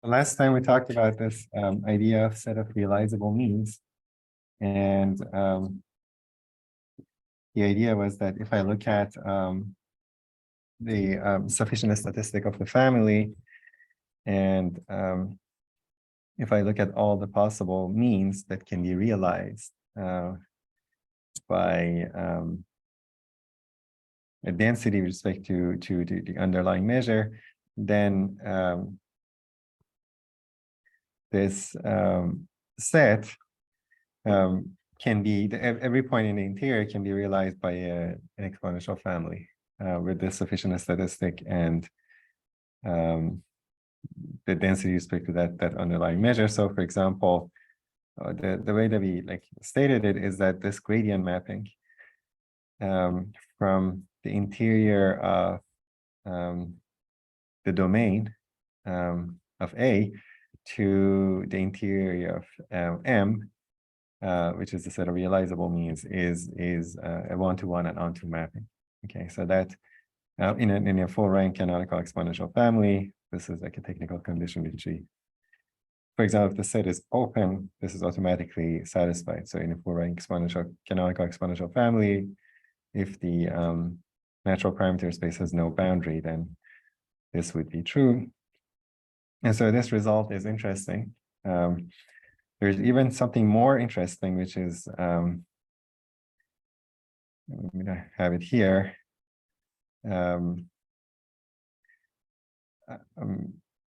Last time we talked about this idea of set of realizable means, and the idea was that if I look at the sufficient statistic of the family, and if I look at all the possible means that can be realized by a density with respect to the underlying measure, then this set can be, every point in the interior can be realized by an exponential family with the sufficient statistic and the density with respect to that underlying measure. So for example, the way that we stated it is that this gradient mapping from the interior of the domain of A to the interior of M, which is the set of realizable means, is a one-to-one and onto mapping. Okay, so that in a full rank canonical exponential family, this is like a technical condition which we, for example, if the set is open, this is automatically satisfied. So in a full rank canonical exponential family, if the natural parameter space has no boundary, then this would be true. And so this result is interesting. There's even something more interesting, which is, I'm going to have it here.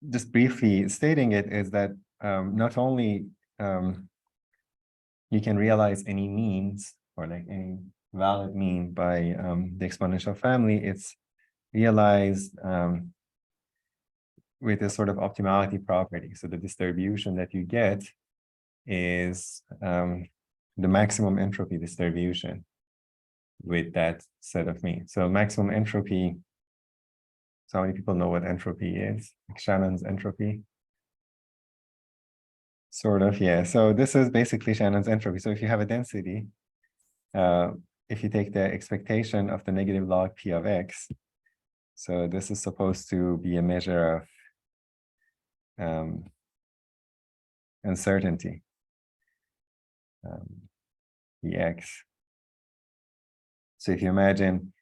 Just briefly stating it is that not only you can realize any means or like any valid mean by the exponential family, it's realized with a sort of optimality property. So the distribution that you get is the maximum entropy distribution with that set of means. So maximum entropy, so how many people know what entropy is? Like Shannon's entropy? Sort of, yeah. So this is basically Shannon's entropy. So if you have a density, if you take the expectation of the negative log P of X, so this is supposed to be a measure of uncertainty, Ex. So if you imagine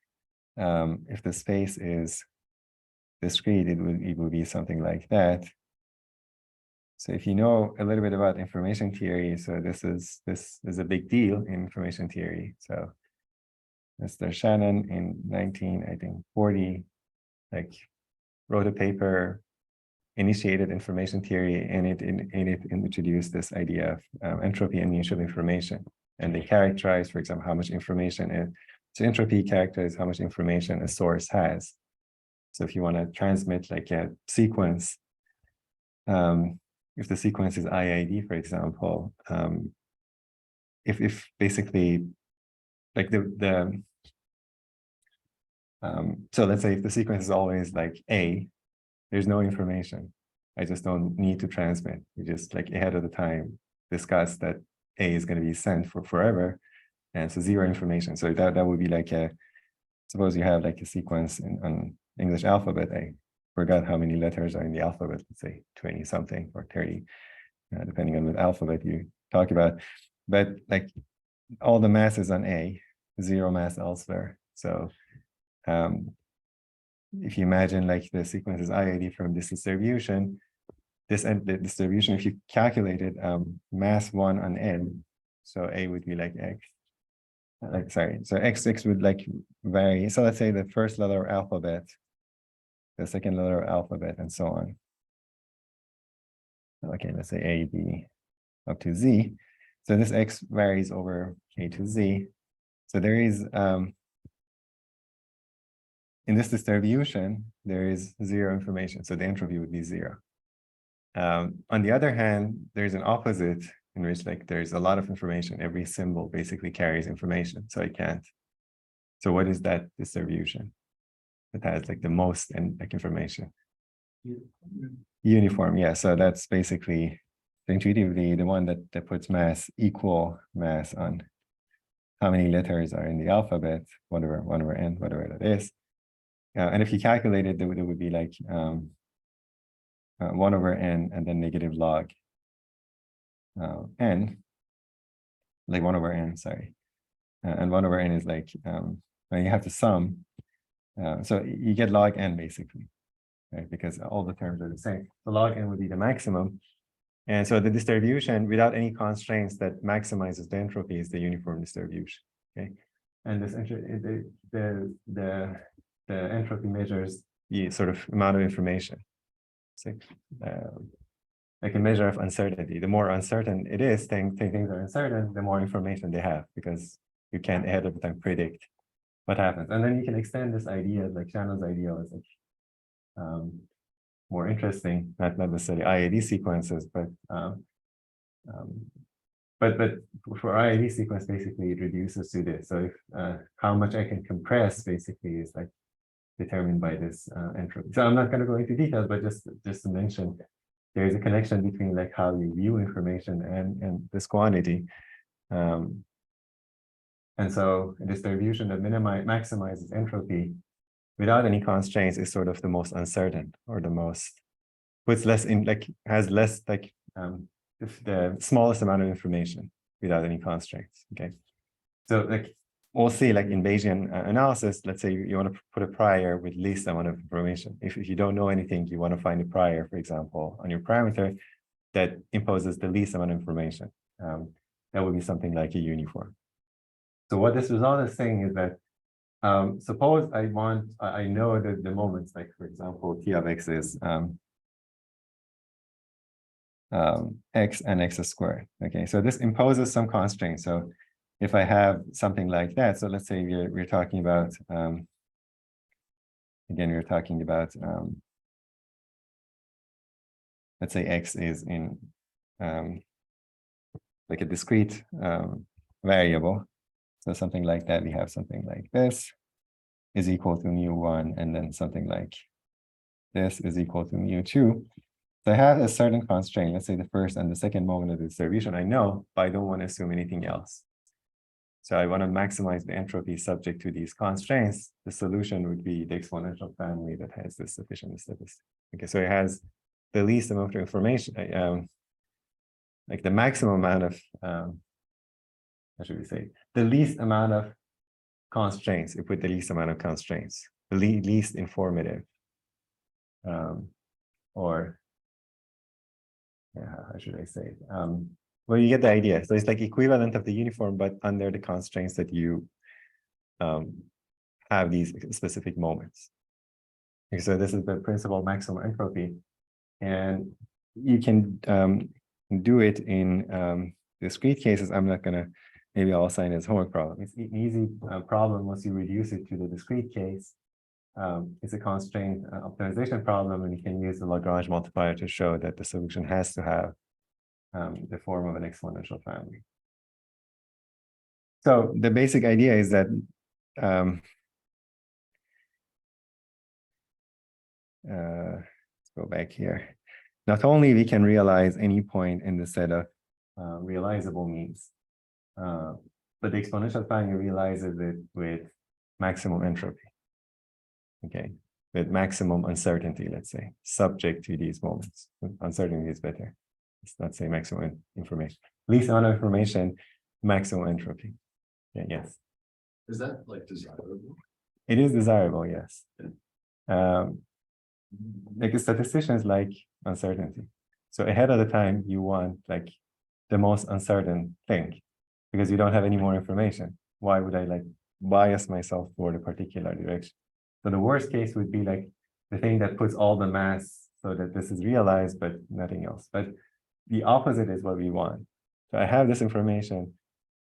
if the space is discrete, it will be something like that. So if you know a little bit about information theory, so this is a big deal in information theory. So Mr. Shannon in 1940, wrote a paper, initiated information theory, and it introduced this idea of entropy and mutual information. And they characterize, for example, how much information is. So entropy characterizes how much information a source has. So if you want to transmit like a sequence, if the sequence is IID, for example, if basically like so let's say if the sequence is always like A, there's no information. I just don't need to transmit. We just like ahead of the time discuss that A is going to be sent for forever. And so zero information. So that would be like suppose you have like a sequence on English alphabet. I forgot how many letters are in the alphabet, let's say 20 something or 30, depending on what alphabet you talk about. But like all the mass is on A, zero mass elsewhere. So if you imagine like the sequence is IID from this distribution, the distribution, if you calculated mass 1 on N, so A would be like X. So X would like vary. So let's say the first letter of alphabet, the second letter of alphabet, and so on. Okay, let's say A, B, up to Z. So this X varies over A to Z. So there is, in this distribution, there is zero information. So the entropy would be zero. On the other hand, there's an opposite in which like there's a lot of information. Every symbol basically carries information. So I can't. So what is that distribution that has like the most and like information? Uniform, yeah. So that's basically intuitively the one that puts mass, equal mass on how many letters are in the alphabet, whatever N, whatever that is. And if you calculate it, there would be like 1 over n, and then negative log n, like 1 over n, sorry. And 1 over n is like, when you have to sum, so you get log n basically, right? Because all the terms are the same. So log n would be the maximum. And so the distribution without any constraints that maximizes the entropy is the uniform distribution, okay? And this the entropy measures the sort of amount of information. So, like a measure of uncertainty. The more uncertain it is, things are uncertain, the more information they have, because you can't ahead of time predict what happens. And then you can extend this idea, like Shannon's idea, is like more interesting, not necessarily IAD sequences, but for IAD sequence, basically it reduces to this. So if how much I can compress basically is like determined by this entropy. So I'm not going to go into details, but just to mention, there is a connection between like how you view information and this quantity. And so a distribution that maximizes entropy without any constraints is sort of the most uncertain, or the most, puts less in, like has less like the smallest amount of information without any constraints, okay? So like we'll see, like in Bayesian analysis, let's say you want to put a prior with least amount of information. If you don't know anything, you want to find a prior, for example, on your parameter that imposes the least amount of information. That would be something like a uniform. So what this result is saying is that suppose I know that the moments, like for example, T of x is x and x squared. Okay, so this imposes some constraints. So if I have something like that, so let's say we're talking about again, we're talking about let's say x is in like a discrete variable. So something like that, we have something like this is equal to mu1, and then something like this is equal to mu2. So I have a certain constraint, let's say the first and the second moment of the distribution I know, but I don't want to assume anything else. So I want to maximize the entropy subject to these constraints. The solution would be the exponential family that has this sufficient statistic. Okay, so it has the least amount of information, like the maximum amount of, what should we say? The least amount of constraints, if with the least amount of constraints, the least informative, or how should I say it? Well, you get the idea. So it's like equivalent of the uniform, but under the constraints that you have these specific moments. Okay, so this is the principal maximum entropy, and you can do it in discrete cases. I'm not gonna, maybe I'll assign it as homework problem. It's an easy problem once you reduce it to the discrete case. It's a constraint optimization problem, and you can use the Lagrange multiplier to show that the solution has to have the form of an exponential family. So the basic idea is that let's go back here. Not only we can realize any point in the set of realizable means, but the exponential family realizes it with maximum entropy. Okay, with maximum uncertainty, let's say, subject to these moments. Uncertainty is better. Let's say maximum information. Least amount of information, maximum entropy. Yeah, yes. Is that like desirable? It is desirable, yes. Like statisticians like uncertainty. So ahead of the time, you want like the most uncertain thing because you don't have any more information. Why would I like bias myself toward a particular direction? So the worst case would be like the thing that puts all the mass so that this is realized, but nothing else. But the opposite is what we want. So I have this information.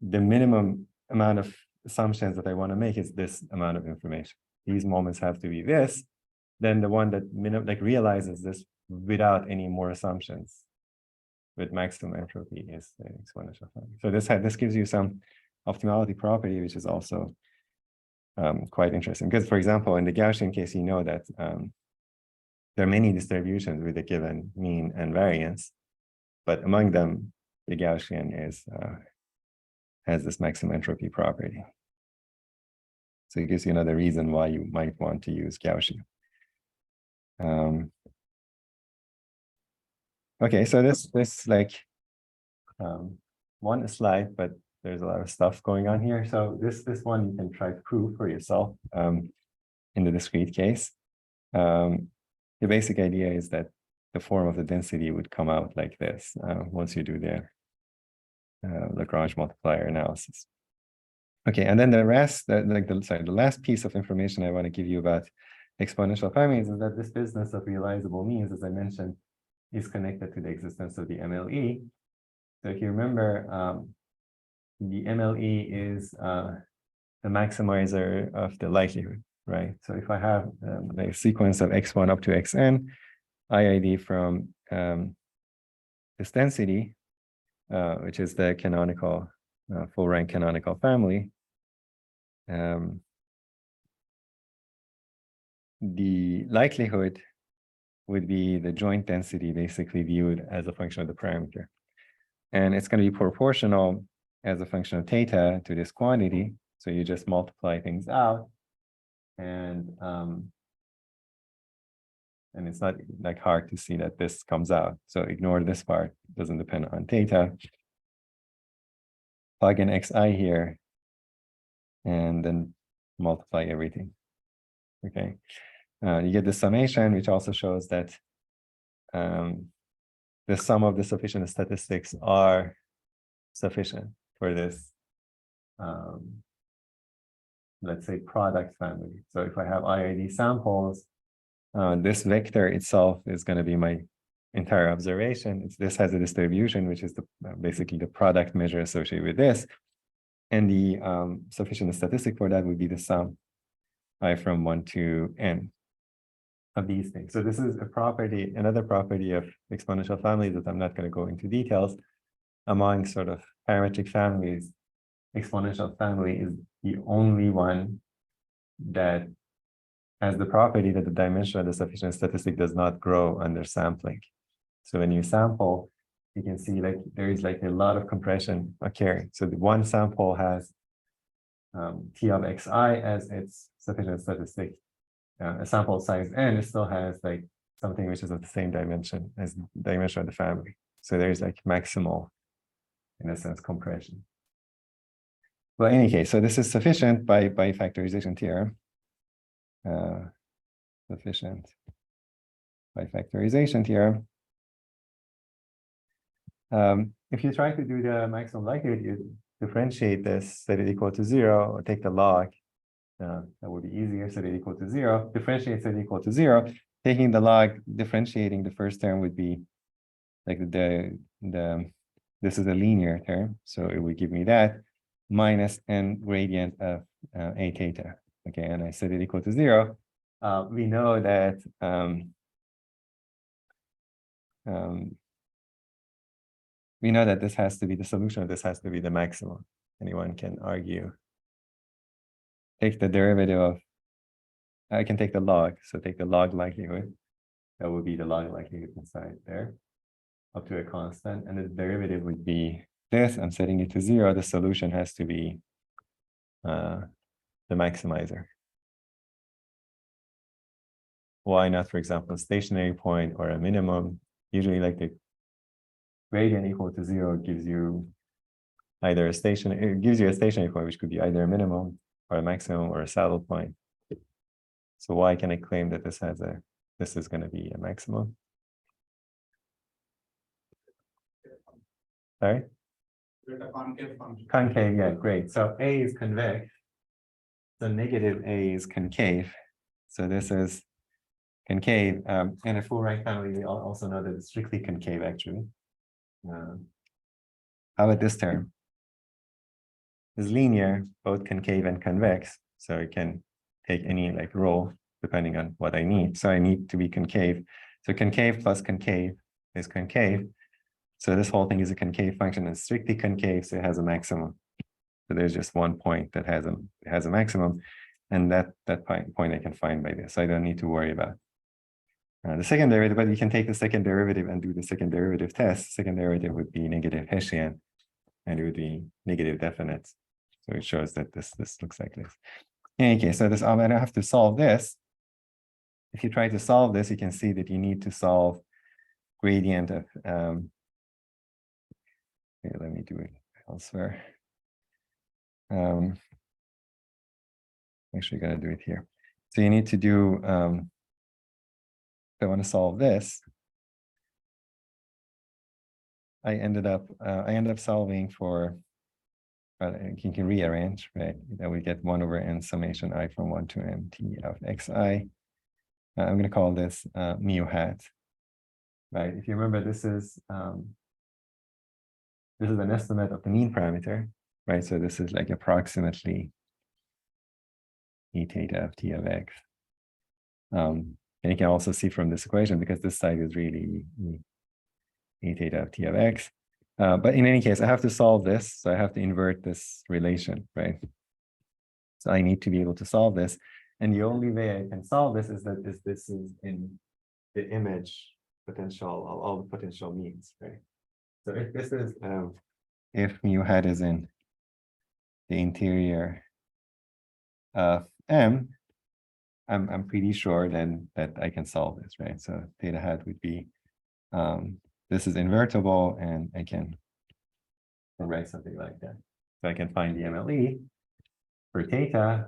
The minimum amount of assumptions that I want to make is this amount of information. These moments have to be this. Then the one that like realizes this without any more assumptions with maximum entropy is the exponential family. So this gives you some optimality property, which is also quite interesting. Because, for example, in the Gaussian case, you know that there are many distributions with a given mean and variance, but among them, the Gaussian is has this maximum entropy property. So it gives you another reason why you might want to use Gaussian. Okay, so this like one slide, but there's a lot of stuff going on here. So this one you can try to prove for yourself in the discrete case. The basic idea is that the form of the density would come out like this once you do the Lagrange multiplier analysis. Okay, and then the rest, the last piece of information I want to give you about exponential families is that this business of realizable means, as I mentioned, is connected to the existence of the MLE. So if you remember, the MLE is the maximizer of the likelihood, right? So if I have a sequence of x1 up to xn, IID from this density, which is the canonical, full rank canonical family, the likelihood would be the joint density basically viewed as a function of the parameter. And it's going to be proportional as a function of theta to this quantity. So you just multiply things out. And it's not like hard to see that this comes out. So ignore this part, it doesn't depend on theta. Plug in xi here, and then multiply everything. Okay. You get the summation, which also shows that the sum of the sufficient statistics are sufficient for this, let's say, product family. So if I have IID samples, this vector itself is going to be my entire observation. This has a distribution, which is basically the product measure associated with this. And the sufficient statistic for that would be the sum I from 1 to n of these things. So this is a property, another property of exponential families that I'm not going to go into details. Among sort of parametric families, exponential family is the only one that has the property that the dimension of the sufficient statistic does not grow under sampling. So when you sample, you can see like there is like a lot of compression occurring. So the one sample has T of xi as its sufficient statistic. A sample size n, it still has like something which is of the same dimension as the dimension of the family. So there's like maximal, in a sense, compression. Well, in any case, so this is sufficient by factorization theorem. Sufficient by factorization theorem. If you try to do the maximum likelihood, you differentiate this, set it equal to 0, or take the log. That would be easier, set it equal to 0. Differentiate, set it equal to 0. Taking the log, differentiating the first term would be like this is a linear term, so it would give me that minus n gradient of a theta. Okay, and I set it equal to 0. We know that this has to be the solution of this has to be the maximum. Anyone can argue. Take the derivative of, I can take the log, so take the log likelihood. That would be the log likelihood inside there, up to a constant, and the derivative would be this. I'm setting it to 0. The solution has to be the maximizer. Why not, for example, a stationary point or a minimum? Usually like the gradient equal to 0 gives you either a stationary point, which could be either a minimum or a maximum or a saddle point. So why can I claim that this is going to be a maximum? Sorry? Concave, yeah, great. So A is convex. So negative A is concave. So this is concave. And a full rank family, we also know that it's strictly concave, actually. How about this term? It's linear, both concave and convex. So it can take any like role depending on what I need. So I need to be concave. So concave plus concave is concave. So this whole thing is a concave function, and strictly concave, so it has a maximum. So there's just one point that has a maximum, and that point I can find by this. So I don't need to worry about the second derivative, but you can take the second derivative and do the second derivative test. Second derivative would be negative Hessian, and it would be negative definite. So it shows that this looks like this. In any case, so this I'm gonna have to solve this. If you try to solve this, you can see that you need to solve gradient of okay, let me do it elsewhere. Actually gonna do it here. So you need to do if I want to solve this, I ended up solving for you can rearrange, right? That we get 1 over n summation I from 1 to mt of xi. I'm going to call this mu hat, right? If you remember, this is an estimate of the mean parameter, right? So this is like approximately e theta of t of x. And you can also see from this equation, because this side is really e theta of t of x. But in any case, I have to solve this. So I have to invert this relation, right? So I need to be able to solve this. And the only way I can solve this is that this is in the image potential of all the potential means, right? So if this is, if mu hat is in the interior of M, I'm pretty sure then that I can solve this, right? So theta hat would be, this is invertible, and I can write something like that. So I can find the MLE for theta.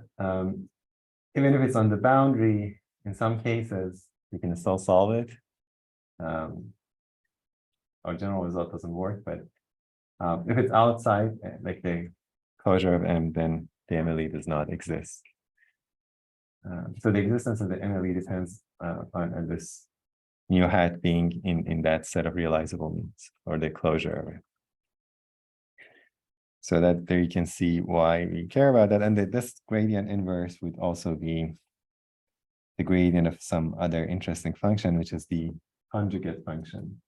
Even if it's on the boundary, in some cases, you can still solve it. Our general result doesn't work, but if it's outside, like the closure of M, then the MLE does not exist. So the existence of the MLE depends on this mu hat being in that set of realizable means, or the closure of it. So that there you can see why we care about that. And this gradient inverse would also be the gradient of some other interesting function, which is the conjugate function.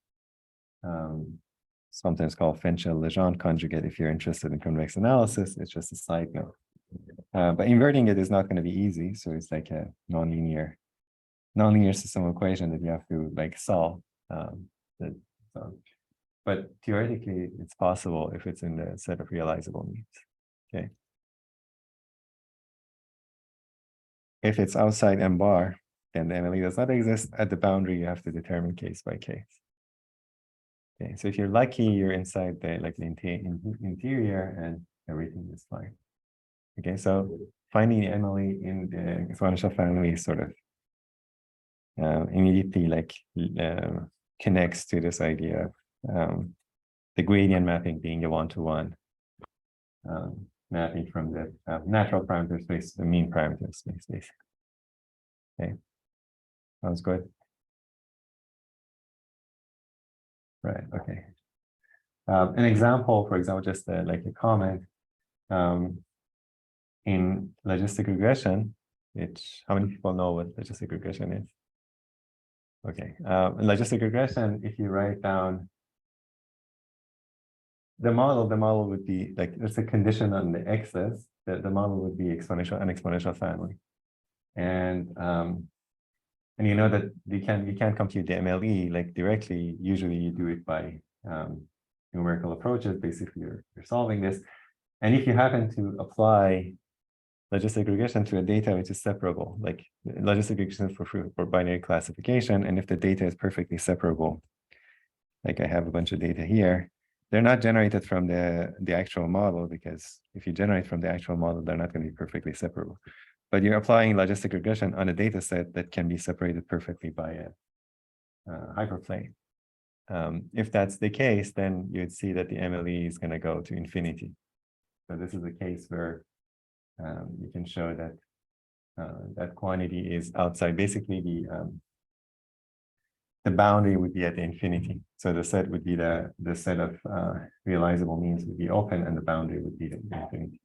Sometimes called Fenchel-Legendre conjugate. If you're interested in convex analysis, it's just a side note. But inverting it is not going to be easy. So it's like a nonlinear system equation that you have to like solve. But theoretically, it's possible if it's in the set of realizable means. Okay. If it's outside M bar, then the MLE does not exist. At the boundary, you have to determine case by case. Okay, so if you're lucky, you're inside the interior, and everything is fine. Okay, so finding the MLE in the exponential family is sort of immediately connects to this idea of the gradient mapping being a one-to-one mapping from the natural parameter space to the mean parameter space, basically. Okay, sounds good. Right. Okay. An example, for example, just like a comment in logistic regression, which how many people know what logistic regression is? Okay. In logistic regression, if you write down the model would be like there's a condition on the x's that the model would be an exponential family, and you know that you can't compute the MLE like directly. Usually, you do it by numerical approaches. Basically, you're solving this, and if you happen to apply logistic regression to a data which is separable, like logistic regression for binary classification, and if the data is perfectly separable, like I have a bunch of data here, they're not generated from the actual model, because if you generate from the actual model, they're not going to be perfectly separable. But you're applying logistic regression on a data set that can be separated perfectly by a hyperplane. If that's the case, then you'd see that the MLE is going to go to infinity. So this is a case where you can show that that quantity is outside. Basically, the boundary would be at the infinity. So the set would be the set of realizable means would be open, and the boundary would be the infinity.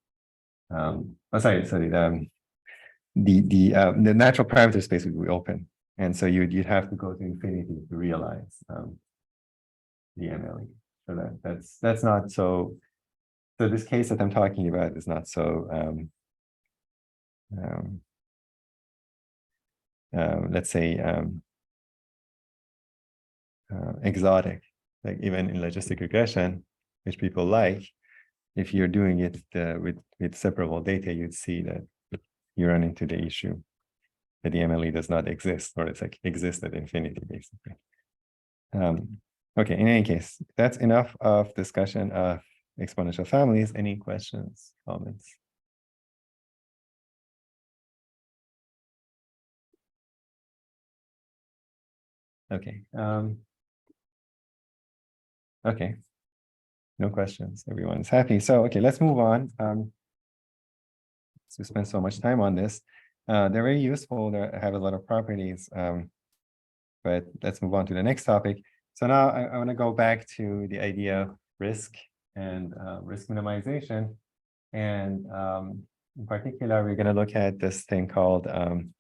The natural parameter space would be open, and so you'd have to go to infinity to realize the MLE. So that's not so. So this case that I'm talking about is not so. Let's say exotic, like even in logistic regression, which people like. If you're doing it with separable data, you'd see that you run into the issue that the MLE does not exist, or it's like exists at infinity, basically. Okay, in any case, that's enough of discussion of exponential families. Any questions, comments? Okay. Okay. No questions. Everyone's happy. So, okay, let's move on. So we spent so much time on this. They're very useful. They have a lot of properties. But let's move on to the next topic. So now I want to go back to the idea of risk and risk minimization. And in particular, we're going to look at this thing called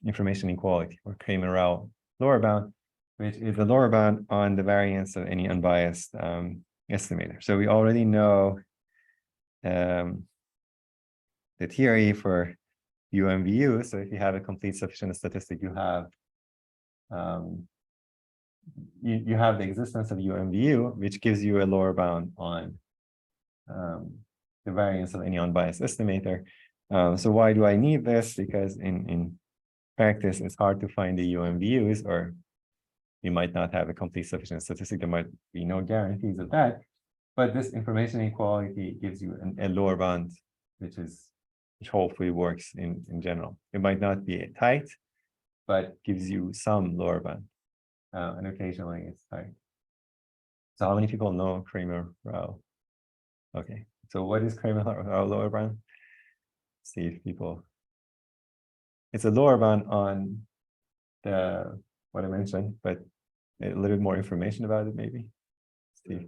information equality, or Cramer-Rao Lower bound, which is the lower bound on the variance of any unbiased estimator. So we already know the theory for UMVU. So if you have a complete sufficient statistic, you have you have the existence of UMVU, which gives you a lower bound on the variance of any unbiased estimator. So why do I need this? Because in practice, it's hard to find the UMVUs, or you might not have a complete sufficient statistic. There might be no guarantees of that. But this information equality gives you a lower bound, which hopefully works in general. It might not be tight, but gives you some lower bound. And occasionally it's tight. So how many people know Cramer-Rao? Okay, so what is Cramer-Rao lower bound? See if people. It's a lower bound on what I mentioned, but a little bit more information about it, maybe. Steve.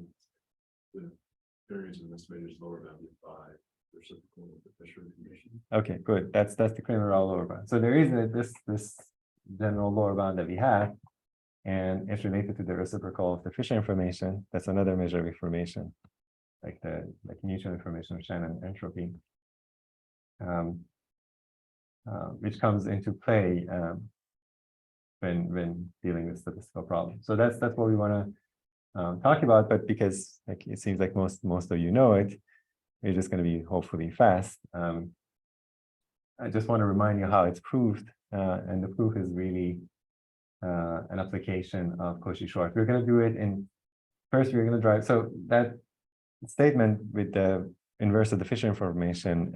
The variance of estimators lower bounded by reciprocal of the Fisher information. Okay, good. That's the Cramer-Rao lower bound. So there is this general lower bound that we have, and it's related to the reciprocal of the Fisher information. That's another measure of information, like mutual information of Shannon entropy, which comes into play when dealing with statistical problems. So that's what we want to talk about. But because it seems like most of you know it, we're just going to be hopefully fast. I just want to remind you how it's proved, and the proof is really an application of Cauchy-Schwarz. We're going to do it first. We're going to drive. So that statement with the inverse of the Fisher information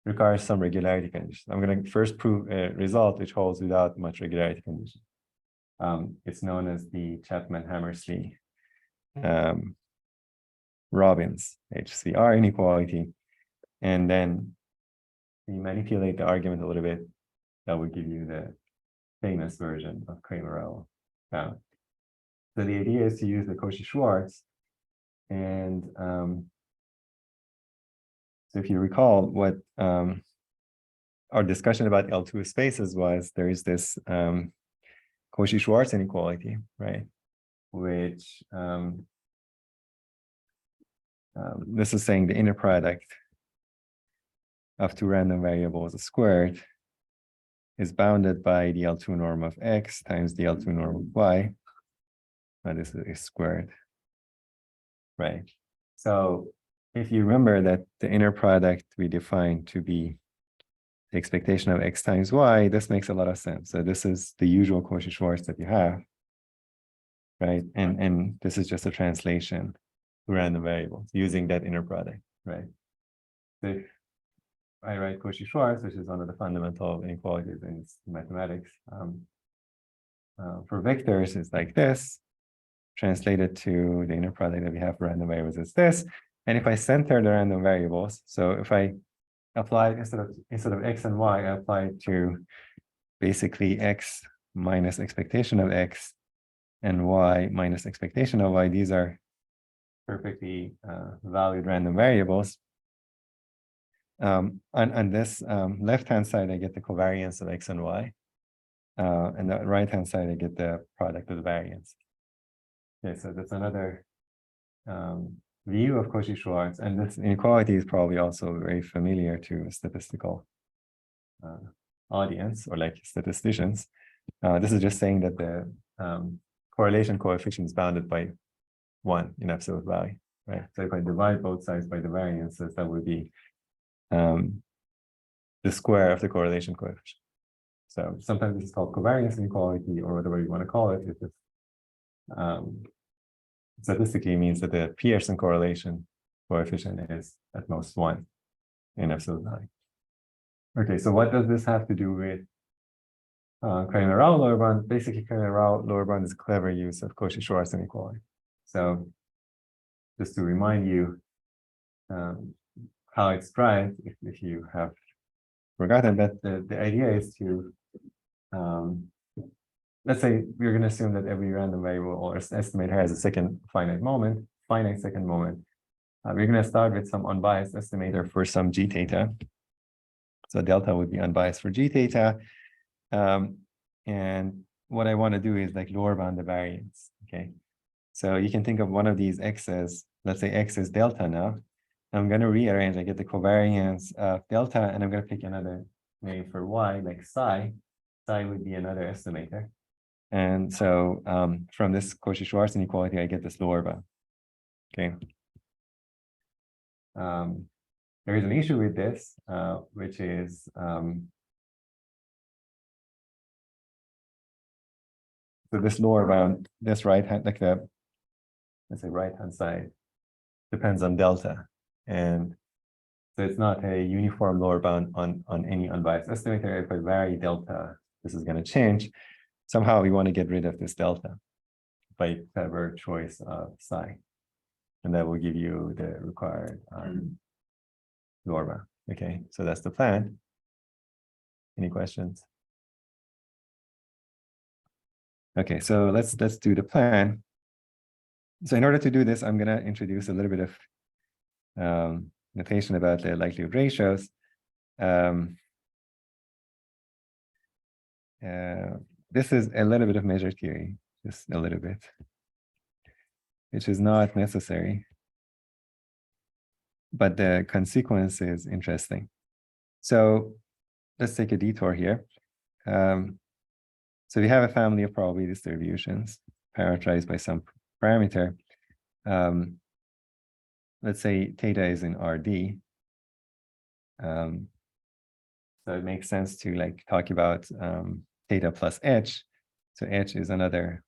requires some regularity conditions. I'm going to first prove a result which holds without much regularity condition. It's known as the Chapman-Hammersley-Robbins HCR inequality. And then we manipulate the argument a little bit. That would give you the famous version of Cramer-Rao bound. So the idea is to use the Cauchy-Schwarz. And so if you recall what our discussion about L2 spaces was, there is this Cauchy-Schwarz inequality, right? Which this is saying the inner product of two random variables squared is bounded by the L2 norm of x times the L2 norm of y. And this is squared, right? So if you remember that the inner product we defined to be the expectation of x times y, this makes a lot of sense. So this is the usual Cauchy-Schwarz that you have, right? And this is just a translation to random variables using that inner product, right? So if I write Cauchy-Schwarz, which is one of the fundamental inequalities in mathematics, for vectors, it's like this. Translated to the inner product that we have for random variables is this. And if I center the random variables, so if I apply instead of x and y, I apply it to basically x minus expectation of x and y minus expectation of y. These are perfectly valued random variables. On this left-hand side, I get the covariance of x and y. And the right-hand side, I get the product of the variance. Okay, so that's another view of Cauchy-Schwarz, and this inequality is probably also very familiar to a statistical audience or like statisticians. This is just saying that the correlation coefficient is bounded by 1 in absolute value, right? So if I divide both sides by the variances, that would be the square of the correlation coefficient. So sometimes this is called covariance inequality, or whatever you want to call it. If it's statistically means that the Pearson correlation coefficient is at most 1 in absolute value. Okay, so what does this have to do with Cramer-Rao lower bound? Basically, Cramer-Rao lower bound is a clever use of Cauchy-Schwarz inequality. So just to remind you how it's derived, if you have forgotten, but the idea is to let's say we're going to assume that every random variable or estimator has a second finite second moment. We're going to start with some unbiased estimator for some g theta. So delta would be unbiased for g theta. And what I want to do is like lower bound the variance. Okay. So you can think of one of these x's, let's say x is delta now. I'm going to rearrange, I get the covariance of delta, and I'm going to pick another name for y, like psi. Psi would be another estimator. And so from this Cauchy-Schwarz inequality, I get this lower bound. Okay. There is an issue with this, which is so this lower bound, this right hand, like the, let's say right hand side, depends on delta. And so it's not a uniform lower bound on any unbiased estimator. If I vary delta, this is going to change. Somehow we want to get rid of this delta by clever choice of psi. And that will give you the required lower bound. Okay, so that's the plan. Any questions? Okay, so let's do the plan. So in order to do this, I'm going to introduce a little bit of notation about the likelihood ratios. This is a little bit of measure theory, just a little bit, which is not necessary, but the consequence is interesting. So let's take a detour here. So we have a family of probability distributions parameterized by some parameter. Let's say theta is in RD. So it makes sense to like talk about theta plus h. So h is another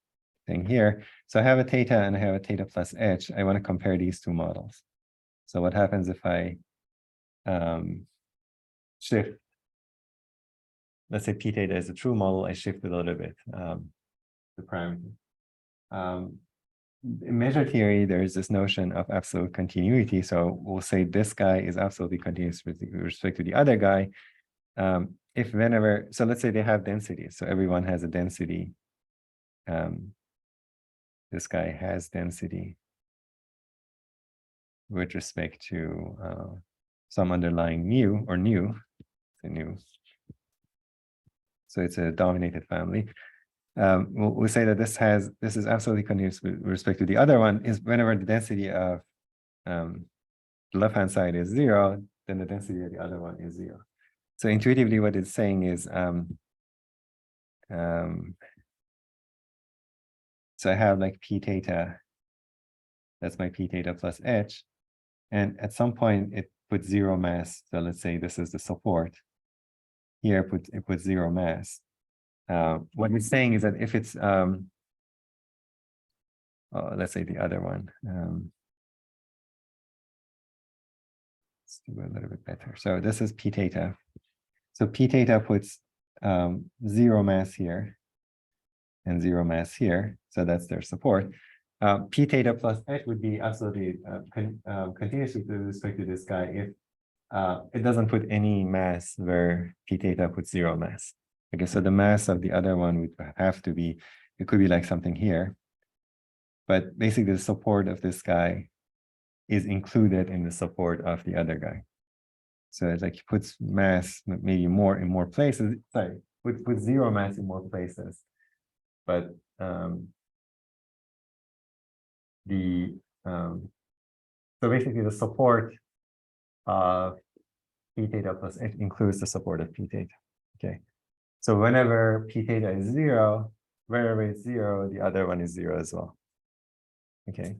thing here. So I have a theta and I have a theta plus h. I want to compare these two models. So what happens if I shift? Let's say p theta is a true model. I shift it a little bit, the parameter. In measure theory, there is this notion of absolute continuity. So we'll say this guy is absolutely continuous with respect to the other guy. If whenever, so let's say they have density. So everyone has a density. This guy has density with respect to some underlying mu or nu. So it's a dominated family. We'll say that this is absolutely continuous with respect to the other one. Is whenever the density of the left-hand side is 0, then the density of the other one is 0. So intuitively, what it's saying is, so I have like p theta, that's my p theta plus h, and at some point it puts 0 mass. So let's say this is the support. Here it puts 0 mass. What it's saying is that if it's, let's say the other one. Let's do a little bit better. So this is p theta. So p theta puts 0 mass here and 0 mass here. So that's their support. P theta plus h would be absolutely continuous with respect to this guy if it doesn't put any mass where p theta puts 0 mass. Okay, so the mass of the other one would have to be, it could be like something here. But basically the support of this guy is included in the support of the other guy. So it's like he puts mass maybe more in more places. Sorry, put 0 mass in more places. But so basically the support of p theta plus h includes the support of p theta. Okay. So whenever p theta is 0, wherever it's 0, the other one is 0 as well. Okay.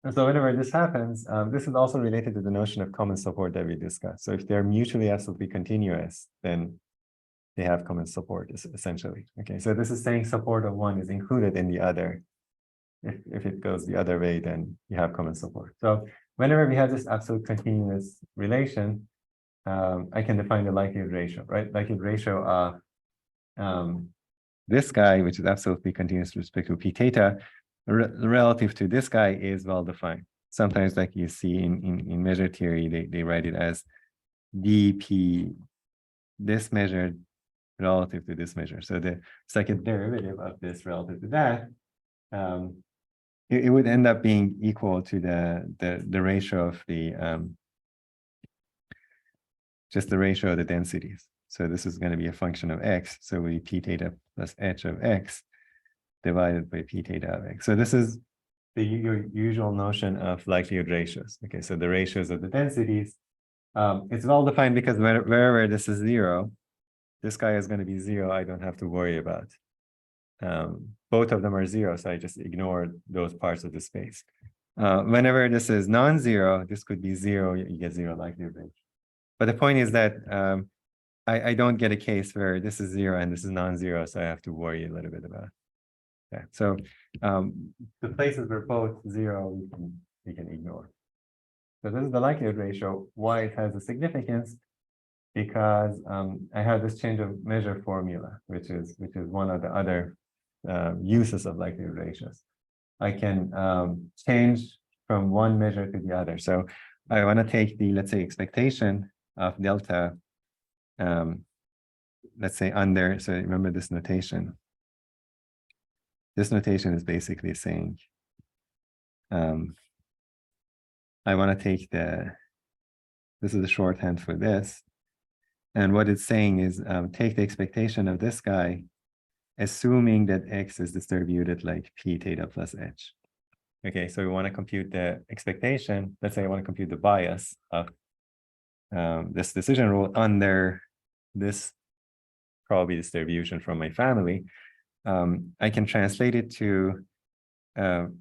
And so whenever this happens, this is also related to the notion of common support that we discussed. So if they're mutually absolutely continuous, then they have common support, essentially. Okay, so this is saying support of one is included in the other. If it goes the other way, then you have common support. So whenever we have this absolute continuous relation, I can define the likelihood ratio, right? Likelihood ratio of this guy, which is absolutely continuous with respect to p theta, relative to this guy is well defined. Sometimes, like you see in measure theory, they write it as dp, this measure relative to this measure. So the second derivative of this relative to that, it would end up being equal to the ratio of the just the ratio of the densities. So this is going to be a function of x. So we p theta plus h of x divided by p theta of x. So this is the usual notion of likelihood ratios. Okay, so the ratios of the densities. It's well defined because wherever this is 0, this guy is going to be 0. I don't have to worry about. Both of them are 0, so I just ignore those parts of the space. Whenever this is non-zero, this could be 0. You get 0 likelihood ratio. But the point is that I don't get a case where this is 0 and this is non-zero, so I have to worry a little bit about. Yeah. So the places where both 0 we can ignore. So this is the likelihood ratio. Why it has a significance? Because I have this change of measure formula, which is one of the other uses of likelihood ratios. I can change from one measure to the other. So I want to take the, let's say, expectation of delta, let's say under, so remember this notation. This notation is basically saying, I want to take this is the shorthand for this. And what it's saying is take the expectation of this guy, assuming that x is distributed like p theta plus h. Okay, so we want to compute the expectation. Let's say I want to compute the bias of this decision rule under this probability distribution from my family. I can translate it to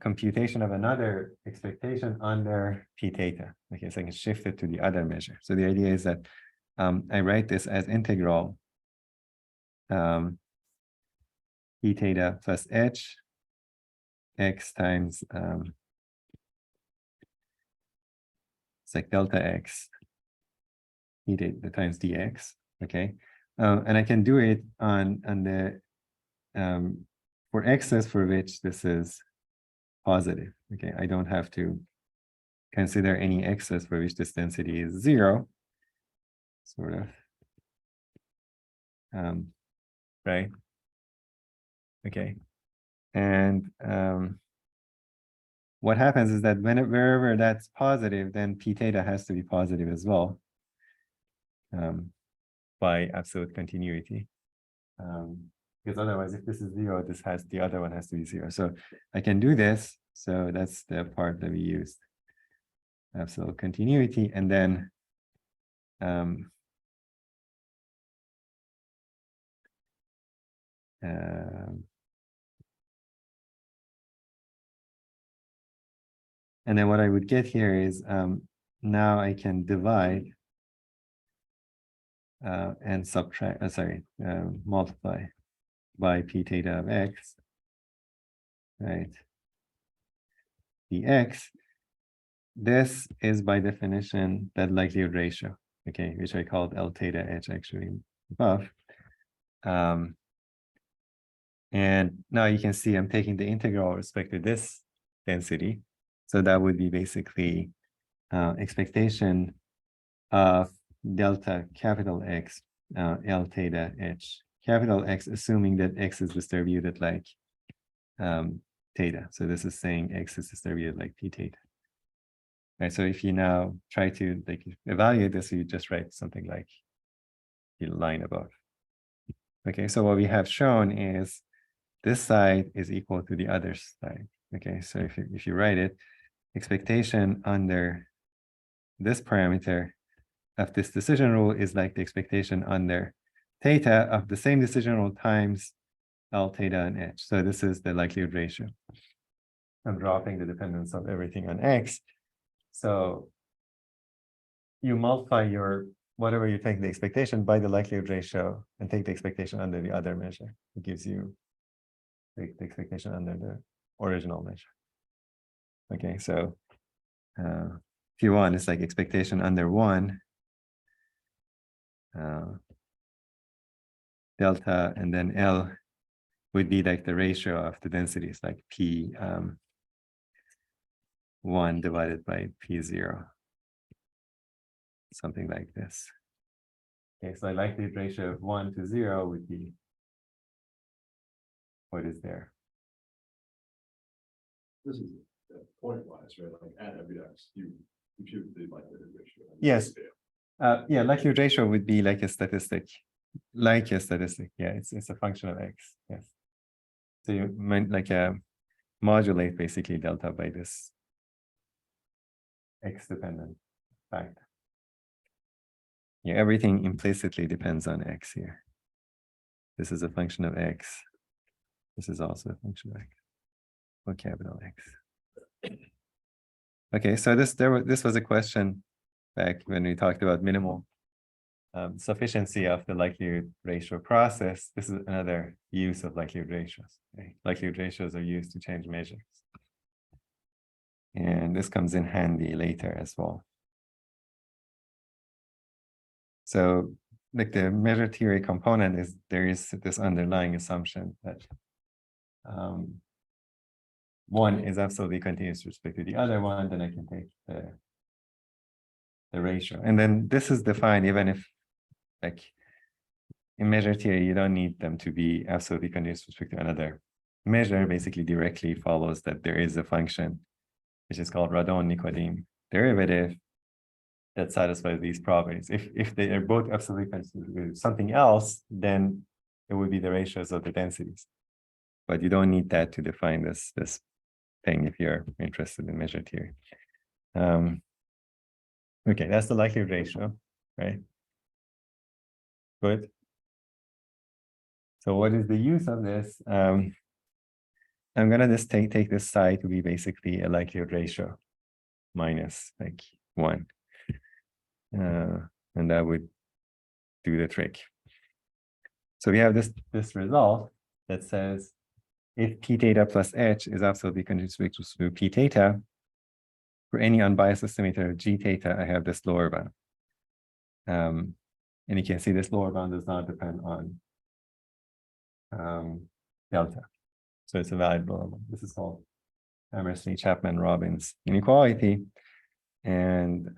computation of another expectation under p theta. Okay, so I can shift it to the other measure. So the idea is that I write this as integral p theta plus h x times it's like delta x p theta times dx. Okay, and I can do it on the for x's for which this is positive. Okay, I don't have to consider any x's for which this density is 0, sort of. Right? Okay, and what happens is that wherever that's positive, then p theta has to be positive as well, by absolute continuity. Because otherwise, if this is 0, the other one has to be 0. So I can do this. So that's the part that we used. Absolute continuity, and then what I would get here is now I can divide and subtract, multiply by p theta of x, right? dx. This is by definition that likelihood ratio, okay, which I called L theta h actually above. And now you can see I'm taking the integral with respect to this density. So that would be basically expectation of delta capital X L theta h capital X, assuming that X is distributed like theta. So this is saying X is distributed like p theta. Right, so if you now try to like evaluate this, you just write something like the line above. Okay, so what we have shown is this side is equal to the other side. Okay, so if you write it, expectation under this parameter of this decision rule is like the expectation under theta of the same decision rule times L theta and h. So this is the likelihood ratio. I'm dropping the dependence of everything on x. So you multiply your whatever you take the expectation by the likelihood ratio and take the expectation under the other measure. It gives you the expectation under the original measure. Okay, so if you want, it's like expectation under 1, delta, and then L would be like the ratio of the densities, like P 1 divided by P0. Something like this. Okay, so the likelihood ratio of 1 to 0 would be what is there. This is point-wise, right? Like at every x, you compute the likelihood ratio. Yes. Yeah, likelihood ratio would be like a statistic. Like a statistic. Yeah, it's a function of x. Yes. So you meant like modulate basically delta by this x-dependent factor. Yeah, everything implicitly depends on x here. This is a function of x. This is also a function of x. Or capital X. Okay, so this was a question back when we talked about minimal sufficiency of the likelihood ratio process. This is another use of likelihood ratios. Okay? Likelihood ratios are used to change measures. And this comes in handy later as well. So like the measure theory component is there is this underlying assumption that one is absolutely continuous with respect to the other one, then I can take the ratio. And then this is defined even if like in measure theory, you don't need them to be absolutely continuous with respect to another measure. Basically directly follows that there is a function which is called Radon-Nikodym derivative that satisfies these properties. If they are both absolutely consistent with something else, then it would be the ratios of the densities. But you don't need that to define this thing if you're interested in measure theory. Okay, that's the likelihood ratio, right? Good. So what is the use of this? I'm gonna just take this side to be basically a likelihood ratio minus like 1. And that would do the trick. So we have this result that says if p theta plus h is absolutely continuous to p theta, for any unbiased estimator of g theta, I have this lower bound. And you can see this lower bound does not depend on delta. So it's a valid lower bound. This is called Hammersley-Chapman-Robbins inequality. And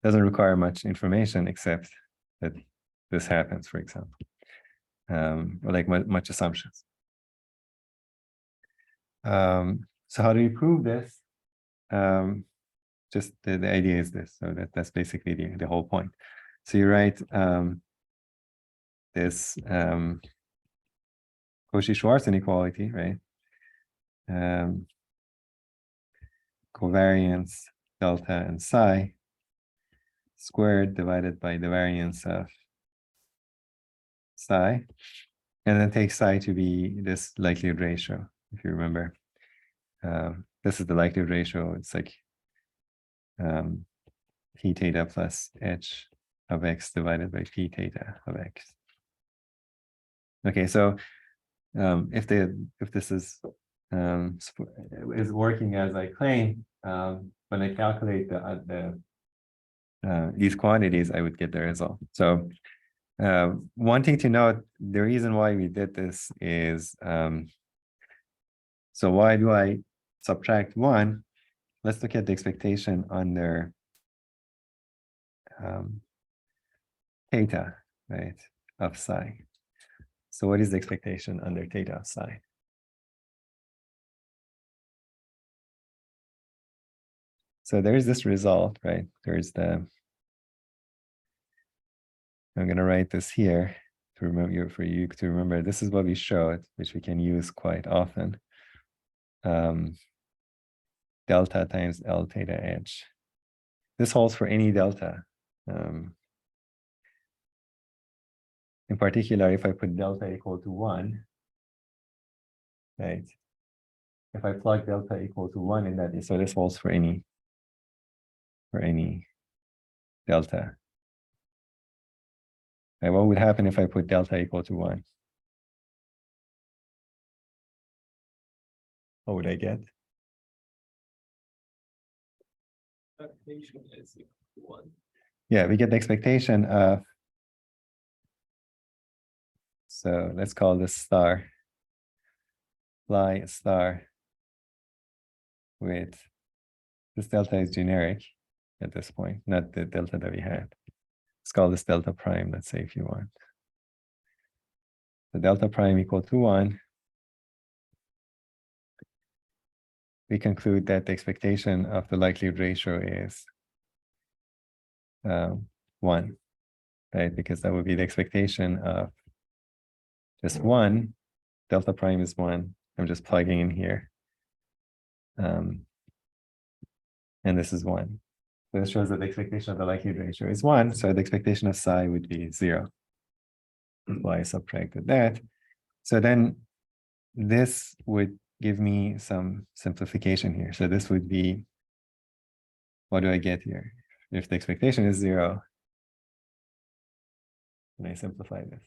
doesn't require much information except that this happens, for example, or like much assumptions. So how do you prove this? Just the idea is this. So that's basically the whole point. So you write this Cauchy-Schwarz inequality, right? Covariance delta and psi squared divided by the variance of psi, and then take psi to be this likelihood ratio, if you remember. This is the likelihood ratio. It's like p theta plus h of x divided by p theta of x. Okay, so if this is working as I claim, when I calculate these quantities, I would get the result. So one thing to note, the reason why we did this is, so why do I subtract 1? Let's look at the expectation under theta, right, of psi. So what is the expectation under theta of psi? So there's this result, right? There's I'm going to write this here to remember for you to remember. This is what we showed, which we can use quite often. Delta times L theta h. This holds for any delta. In particular, if I put delta equal to 1, right? If I plug delta equal to 1 in that, so this holds for any delta. And what would happen if I put delta equal to 1? What would I get? Expectation is equal to 1. Yeah, we get the expectation of, so let's call this star, fly star with, this delta is generic at this point, not the delta that we had. Let's call this delta prime, let's say, if you want. The delta prime equal to 1. We conclude that the expectation of the likelihood ratio is 1, right? Because that would be the expectation of just 1. Delta prime is 1. I'm just plugging in here. And this is 1. So this shows that the expectation of the likelihood ratio is 1. So the expectation of psi would be 0. That's why I subtracted that. So then this would give me some simplification here. So this would be, what do I get here? If the expectation is 0, can I simplify this?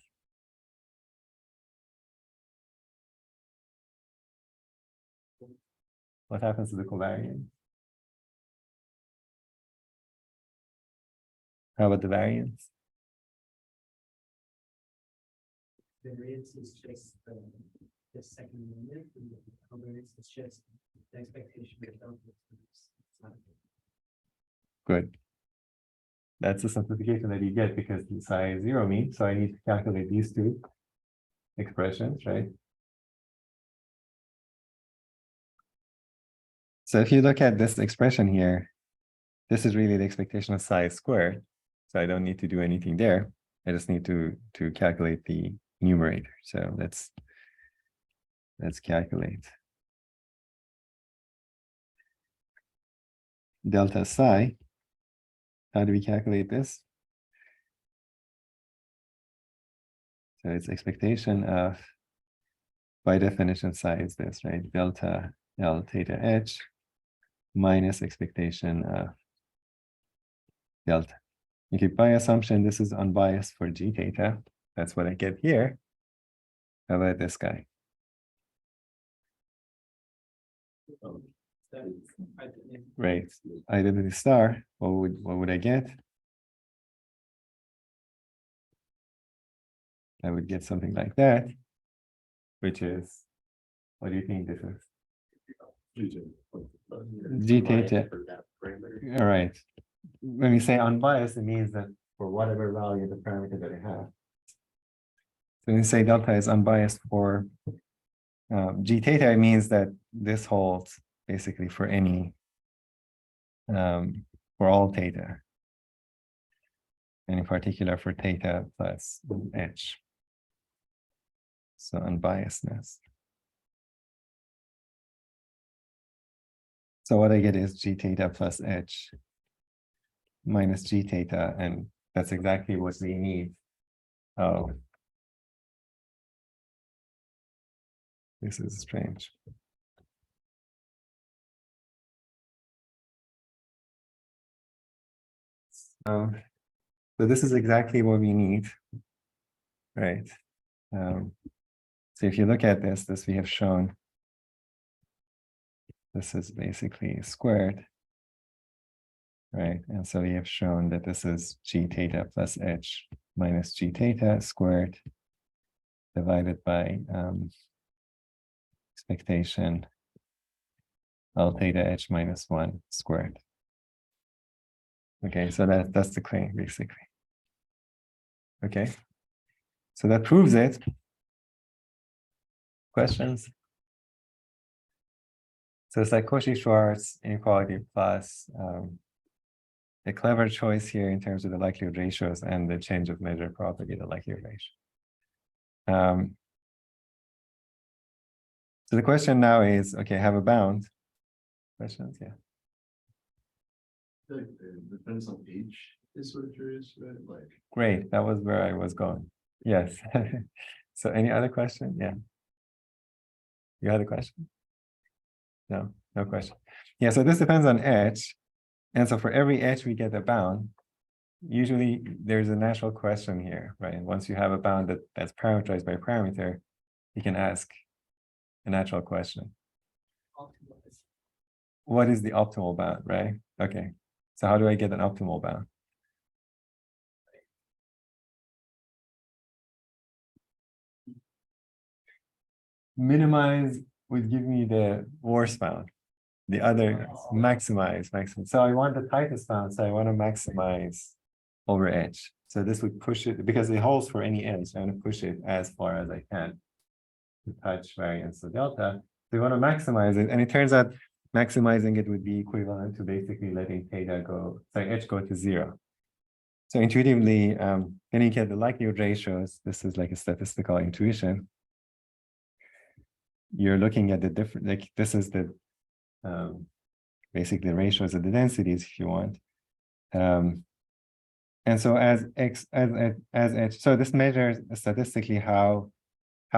What happens to the covariance? How about the variance? Variance is just the second limit, and the covariance is just the expectation of delta. Good. That's the simplification that you get because the psi is 0 mean. So I need to calculate these two expressions, right? So if you look at this expression here, this is really the expectation of psi squared. So I don't need to do anything there. I just need to calculate the numerator. So let's calculate delta psi. How do we calculate this? So it's expectation of, by definition, psi is this, right? Delta L theta h minus expectation of delta. Okay, by assumption, this is unbiased for g theta. That's what I get here. How about this guy? Right, identity star. What would I get? I would get something like that, which is, what do you think this is? G theta. All right. When we say unbiased, it means that for whatever value the parameter that I have. So when we say delta is unbiased for g theta, it means that this holds basically for any, for all theta, and in particular for theta plus h. So unbiasedness. So what I get is g theta plus h minus g theta, and that's exactly what we need. Oh, this is strange. So this is exactly what we need, right? So if you look at this we have shown, this is basically squared, right? And so we have shown that this is g theta plus h minus g theta squared divided by expectation L theta h minus 1 squared. Okay, so that's the claim basically. Okay, so that proves it. Questions? So it's like Cauchy-Schwarz inequality plus a clever choice here in terms of the likelihood ratios and the change of measure property of the likelihood ratio. So the question now is, okay, have a bound. Questions? Yeah. It depends on age is what you're right? Like, Great. That was where I was going. Yes. So any other question? Yeah. You had a question? No, no question. Yeah, so this depends on h. And so for every h, we get a bound. usually there's a natural question here, right? Once you have a bound that's parameterized by a parameter, you can ask a natural question. Optimal is What is the optimal bound, right? Okay. So how do I get an optimal bound? Minimize would give me the worst bound. The other maximize. So I want the tightest bound, so I want to maximize over edge. So this would push it because it holds for any edge. I want to push it as far as I can to touch variance of delta. So we want to maximize it, and it turns out maximizing it would be equivalent to basically letting theta go, sorry, edge go to 0. So intuitively, when you get the likelihood ratios, this is like a statistical intuition. You're looking at the different, like this is the basically the ratios of the densities, if you want. And so as h, so this measures statistically how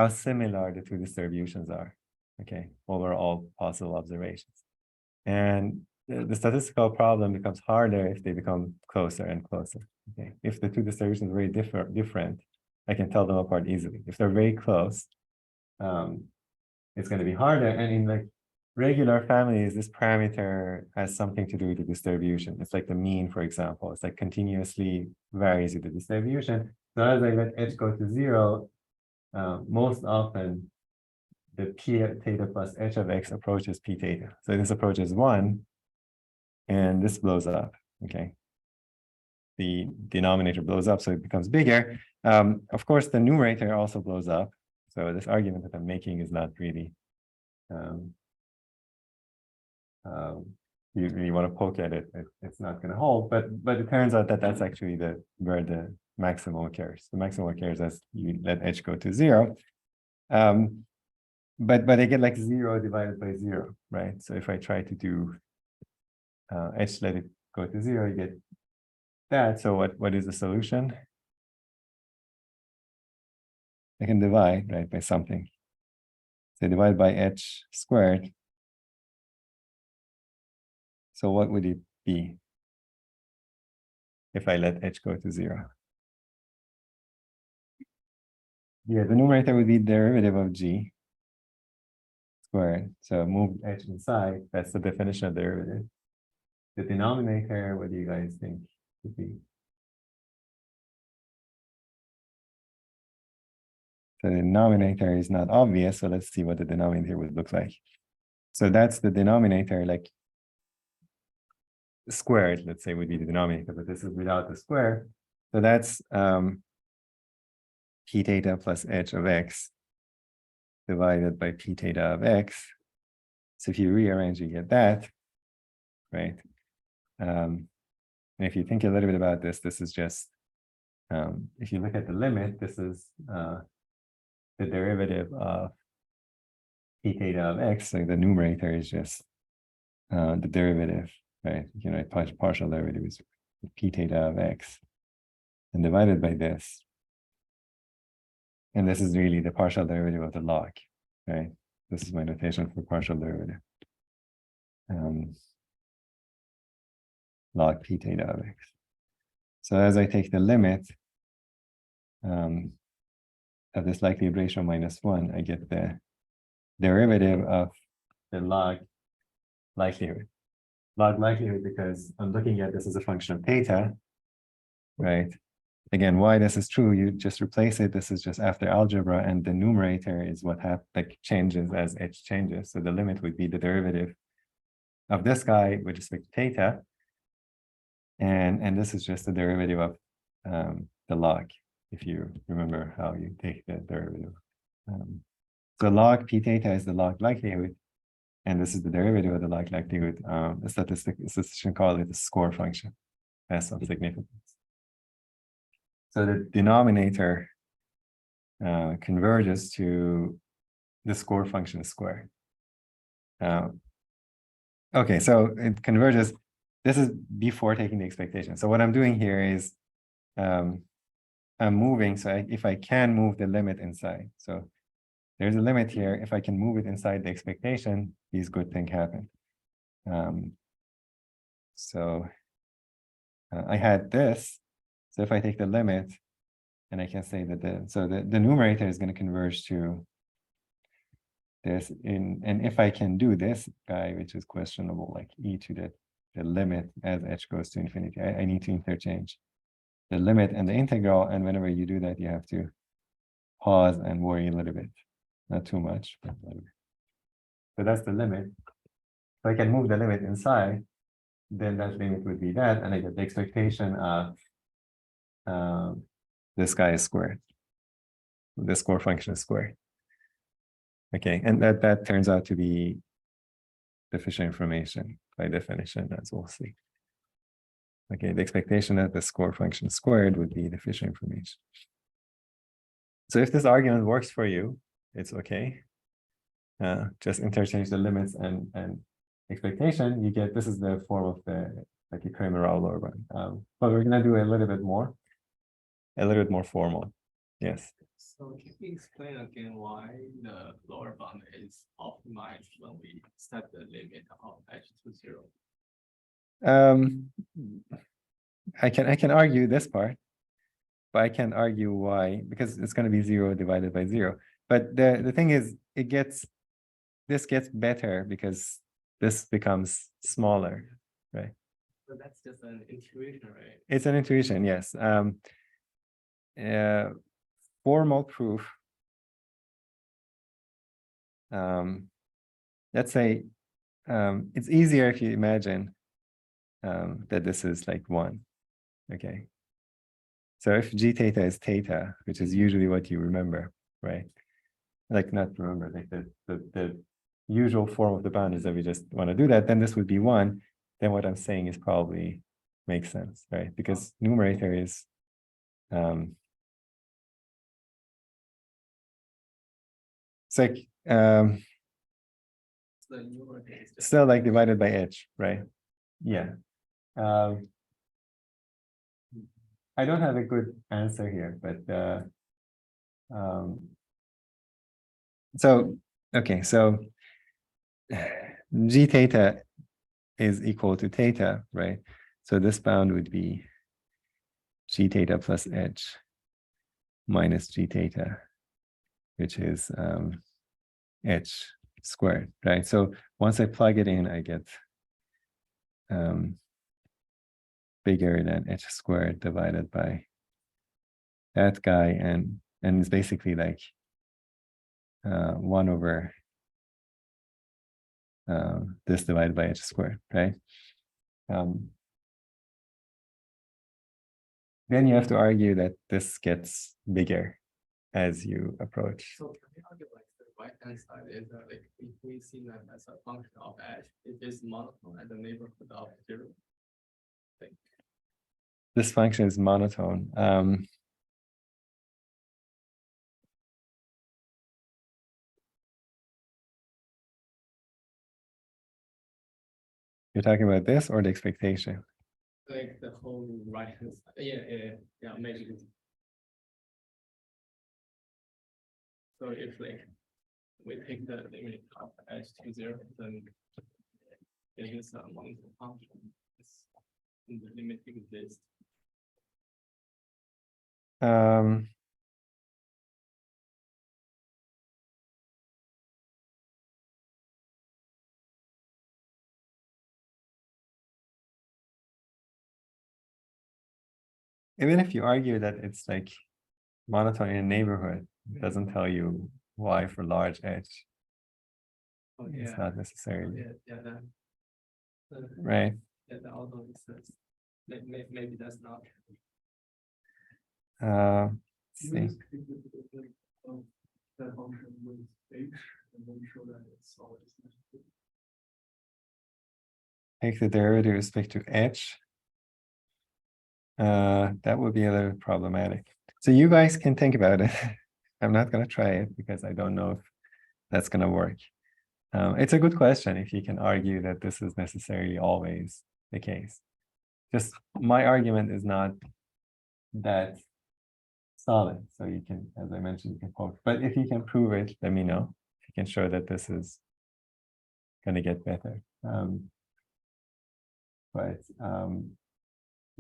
similar the two distributions are, okay, over all possible observations. And the statistical problem becomes harder if they become closer and closer. Okay, if the two distributions are very different, I can tell them apart easily. If they're very close, it's going to be harder. And in like regular families, this parameter has something to do with the distribution. It's like the mean, for example. It's like continuously varies with the distribution. So as I let h go to 0, most often the p theta plus h of x approaches p theta. So this approaches 1, and this blows up. Okay. The denominator blows up, so it becomes bigger. Of course, the numerator also blows up. So this argument that I'm making is not really you really want to poke at it, it's not going to hold. But it turns out that that's actually where the maximum occurs. The maximum occurs as you let h go to 0. But I get like 0 divided by 0, right? So if I try to do h let it go to 0, you get that. So what is the solution? I can divide, right, by something. So divide by h squared. So what would it be if I let h go to 0? Yeah, the numerator would be derivative of g squared. So move h inside, that's the definition of derivative. The denominator, what do you guys think would be? So the denominator is not obvious, so let's see what the denominator would look like. So that's the denominator, like squared, let's say, would be the denominator, but this is without the square. So that's p theta plus h of x divided by p theta of x. So if you rearrange, you get that, right? And if you think a little bit about this, this is just, if you look at the limit, this is the derivative of p theta of x. So the numerator is just the derivative, right? You know, partial derivative is p theta of x and divided by this. And this is really the partial derivative of the log, right? This is my notation for partial derivative. Log p theta of x. So as I take the limit of this likelihood ratio minus 1, I get the derivative of the log likelihood. Log likelihood because I'm looking at this as a function of theta, right? Again, why this is true, you just replace it. This is just after algebra, and the numerator is what changes as h changes. So the limit would be the derivative of this guy with respect to theta. And this is just the derivative of the log, if you remember how you take the derivative. So log p theta is the log likelihood, and this is the derivative of the log likelihood. A statistician call it a score function, has some significance. So the denominator converges to the score function squared. Okay, so it converges. This is before taking the expectation. So what I'm doing here is I'm moving. So if I can move the limit inside. So there's a limit here. If I can move it inside the expectation, these good things happen. So I had this, So if I take the limit, and I can say that the numerator is going to converge to this and if I can do this guy, which is questionable, like e to the limit as h goes to infinity, I need to interchange the limit and the integral, and whenever you do that, you have to pause and worry a little bit, not too much, but a little bit. So that's the limit. If I can move the limit inside, then that limit would be that, and I get the expectation of this guy is squared. The score function is squared. Okay, and that turns out to be the Fisher information by definition, as we'll see. Okay, the expectation that the score function squared would be the Fisher information. So if this argument works for you, it's okay. Just interchange the limits and expectation. You get, this is the form of the like a Cramer-Rao Lower bound. But we're gonna do a little bit more formal. Yes. So can you explain again why the lower bound is optimized when we set the limit of h to 0? I can argue this part, but I can't argue why, because it's going to be 0 divided by 0. But the thing is, this gets better because this becomes smaller, right? But that's just an intuition, right? It's an intuition, yes. Formal proof. Let's say it's easier if you imagine that this is like 1. Okay. So if g theta is theta, which is usually what you remember, right? Like not remember, like the usual form of the bound is that we just want to do that, then this would be 1. Then what I'm saying is probably makes sense, right? Because numerator is it's like The numerator is just still like divided by h, right? Yeah. I don't have a good answer here, but so okay, so g theta is equal to theta, right? So this bound would be g theta plus h minus g theta, which is h squared, right? So once I plug it in, I get bigger than h squared divided by that guy, and it's basically like 1 over this divided by h squared, right? Then you have to argue that this gets bigger as you approach. So can we argue like the right hand side is like if we see that as a function of h, it is monotone at the neighborhood of 0. This function is monotone. You're talking about this or the expectation? Like the whole right hand side. Yeah, maybe. So if like we take the limit of h to 0, then it is a monotone function. The limit exists. Even if you argue that it's like monotone in a neighborhood, it doesn't tell you why for large h. Oh, It's yeah. not necessarily, That right? that also makes sense. Maybe that's not. Let's see. That function with h, and then show that it's always. Take the derivative with respect to h. That would be a little problematic. So you guys can think about it. I'm not going to try it because I don't know if that's going to work. It's a good question if you can argue that this is necessarily always the case. Just my argument is not that solid. So you can, as I mentioned, you can poke. But if you can prove it, let me know. If you can show that this is going to get better. But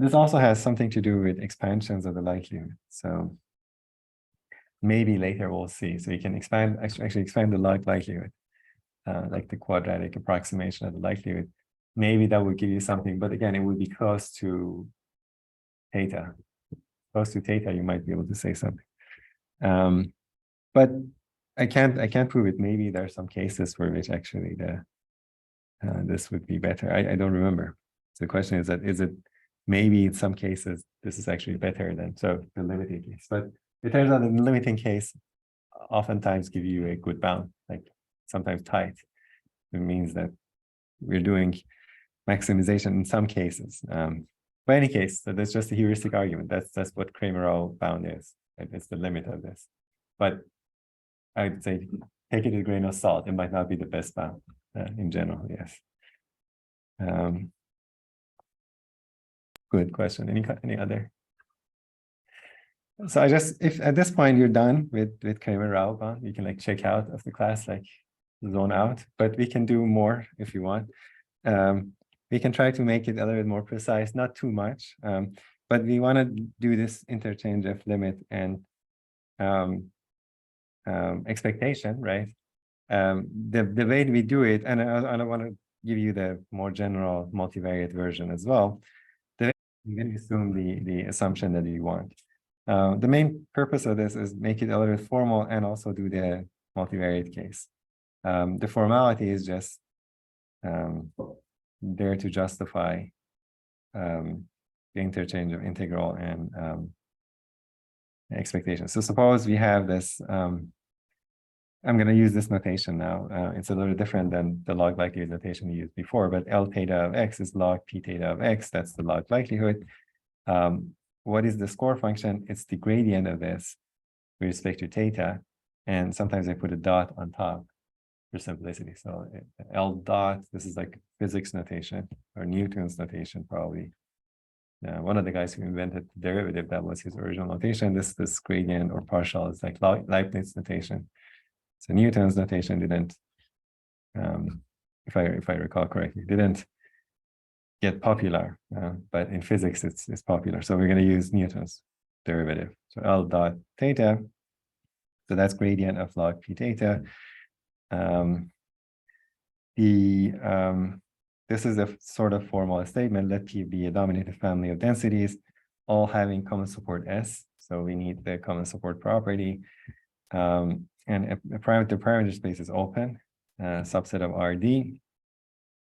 This also has something to do with expansions of the likelihood. So maybe later we'll see. So you can expand, actually expand the log likelihood, like the quadratic approximation of the likelihood. Maybe that would give you something, but again, it would be close to theta. Close to theta, you might be able to say something. But I can't prove it. Maybe there are some cases for which actually this would be better. I don't remember. So the question is that, is it maybe in some cases this is actually better than so the limiting case? But it turns out that the limiting case oftentimes give you a good bound, like sometimes tight. It means that we're doing maximization in some cases. But any case, so that's just a heuristic argument. That's what Cramer-Rao bound is. It's the limit of this. But I'd say take it with a grain of salt. It might not be the best bound in general. Yes. Good question. Any other? So I just, if at this point you're done with Cramer-Rao bound, you can like check out of the class, like zone out. But we can do more if you want. We can try to make it a little bit more precise, not too much. But we want to do this interchange of limit and expectation, right? The way we do it, and I want to give you the more general multivariate version as well. You can assume the assumption that you want. The main purpose of this is make it a little bit formal and also do the multivariate case. The formality is just there to justify the interchange of integral and expectation. So suppose we have this, I'm going to use this notation now. It's a little different than the log likelihood notation we used before, but L theta of x is log p theta of x. That's the log likelihood. What is the score function? It's the gradient of this with respect to theta. And sometimes I put a dot on top for simplicity. So L dot, this is like physics notation or Newton's notation probably. One of the guys who invented the derivative, that was his original notation. This gradient or partial is like Leibniz notation. So Newton's notation didn't, if I recall correctly, didn't get popular, but in physics it's popular. So we're going to use Newton's derivative. So L dot theta, so that's gradient of log p theta. This is a sort of formal statement. Let P be a dominated family of densities, all having common support S. So we need the common support property. And the parameter space is open, subset of RD.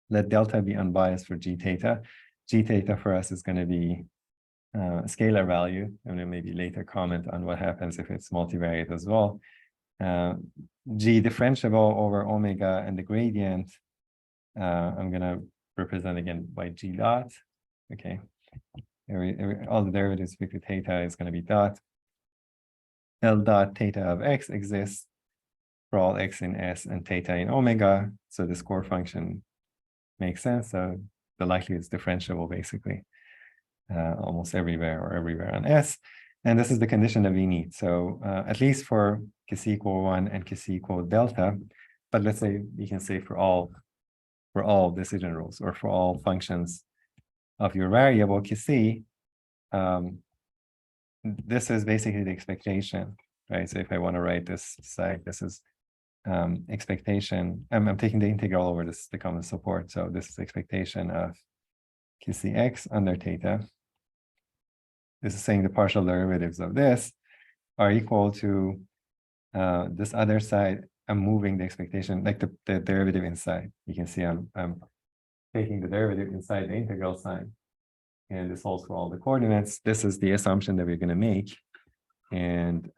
Let delta be unbiased for G theta. G theta for us is going to be a scalar value. And then maybe later comment on what happens if it's multivariate as well. G differentiable over omega and the gradient. I'm going to represent again by G dot. Okay. All the derivatives with theta is going to be dot. L dot theta of x exists for all x in S and theta in omega. So the score function makes sense. So the likelihood is differentiable basically almost everywhere or everywhere on S. And this is the condition that we need. So at least for K equal 1 and K equal delta, but let's say we can say for all decision rules or for all functions of your variable K, this is basically the expectation, right? So if I want to write this side, this is expectation. I'm taking the integral over the common support. So this is expectation of Kcx under theta. This is saying the partial derivatives of this are equal to this other side. I'm moving the expectation, like the derivative inside. You can see I'm taking the derivative inside the integral sign. And this holds for all the coordinates. This is the assumption that we're going to make. And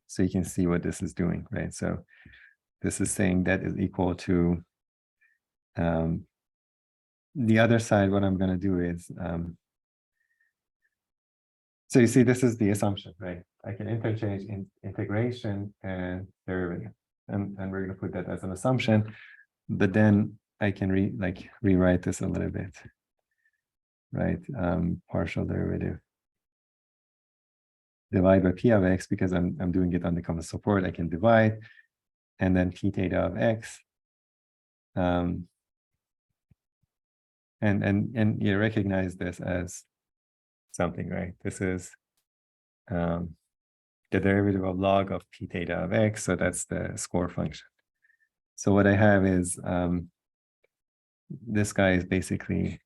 so you can see what this is doing, right? So this is saying that is equal to the other side. What I'm going to do is, so you see, this is the assumption, right? I can interchange integration and derivative. And we're going to put that as an assumption. But then I can rewrite this a little bit, right? Partial derivative. Divide by P of X, because I'm doing it on the common support, I can divide, and then P theta of X. And and you recognize this as something, right? This is the derivative of log of p theta of x, so that's the score function. So what I have is this guy is basically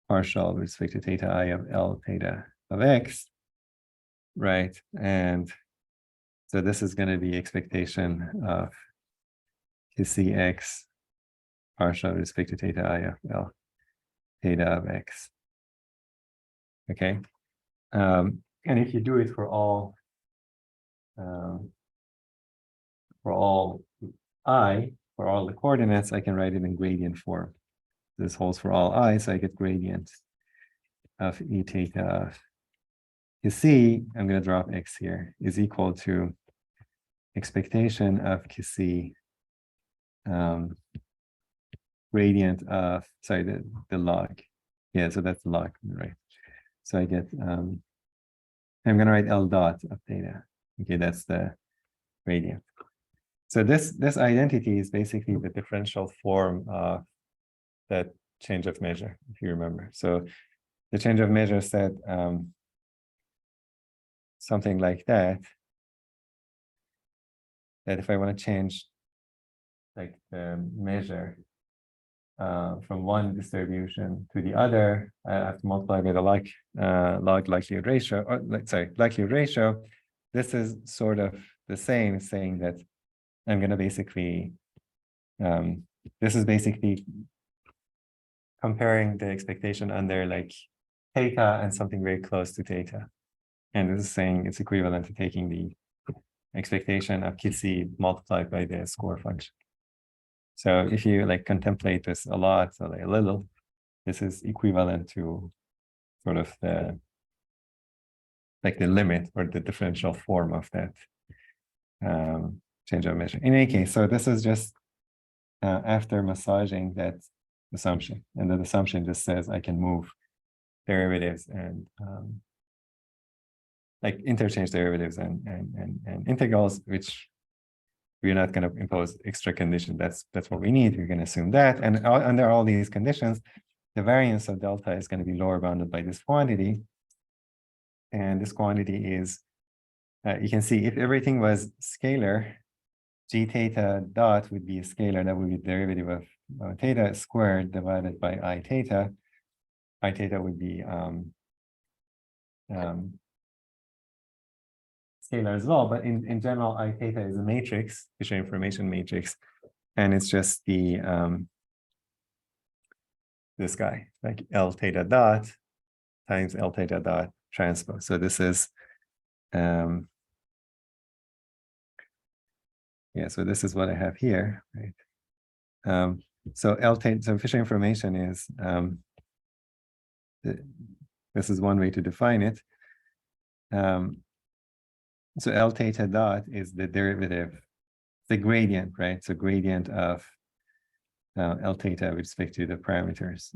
partial with respect to theta I of L theta of x, right? And so this is going to be expectation of QCX partial with respect to theta I of L theta of x. Okay. And if you do it for all I, for all the coordinates, I can write it in gradient form. This holds for all I, so I get gradient of E theta of QC, I'm going to drop x here, is equal to expectation of QC gradient of, sorry, the log. Yeah, so that's the log, right? So I get, I'm going to write L dot of theta. Okay, that's the gradient. So this identity is basically the differential form of that change of measure, if you remember. So the change of measure said something like that if I want to change like the measure from one distribution to the other, I have to multiply by the log likelihood ratio, or likelihood ratio. This is sort of the same, saying that I'm going to basically, this is basically comparing the expectation under like theta and something very close to theta. And this is saying it's equivalent to taking the expectation of QC multiplied by the score function. So if you like contemplate this a lot, or like a little, this is equivalent to sort of the like the limit or the differential form of that change of measure. In any case, so this is just after massaging that assumption, and that assumption just says I can move derivatives and like interchange derivatives and integrals, which we're not going to impose extra condition. That's what we need. We're going to assume that, and under all these conditions, the variance of delta is going to be lower bounded by this quantity, and this quantity is you can see if everything was scalar, g theta dot would be a scalar. That would be the derivative of theta squared divided by I theta. I theta would be scalar as well, but in general, I theta is a matrix, Fisher information matrix, and it's just the this guy, like L theta dot times L theta dot transpose. So this is yeah, so this is what I have here, right? So L theta, so Fisher information is this is one way to define it. So L theta dot is the derivative, the gradient, right? So gradient of L theta with respect to the parameters.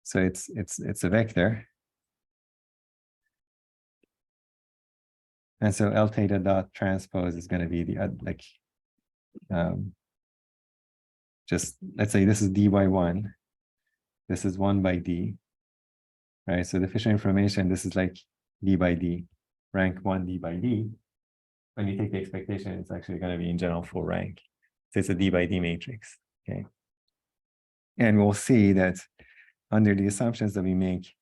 So it's a vector. And so L theta dot transpose is going to be the like just let's say this is dy1, this is 1 by d, right? So the Fisher information, this is like d by d, rank 1 d by d. When you take the expectation, it's actually going to be in general full rank. So it's a d by d matrix, okay? And we'll see that under the assumptions that we make,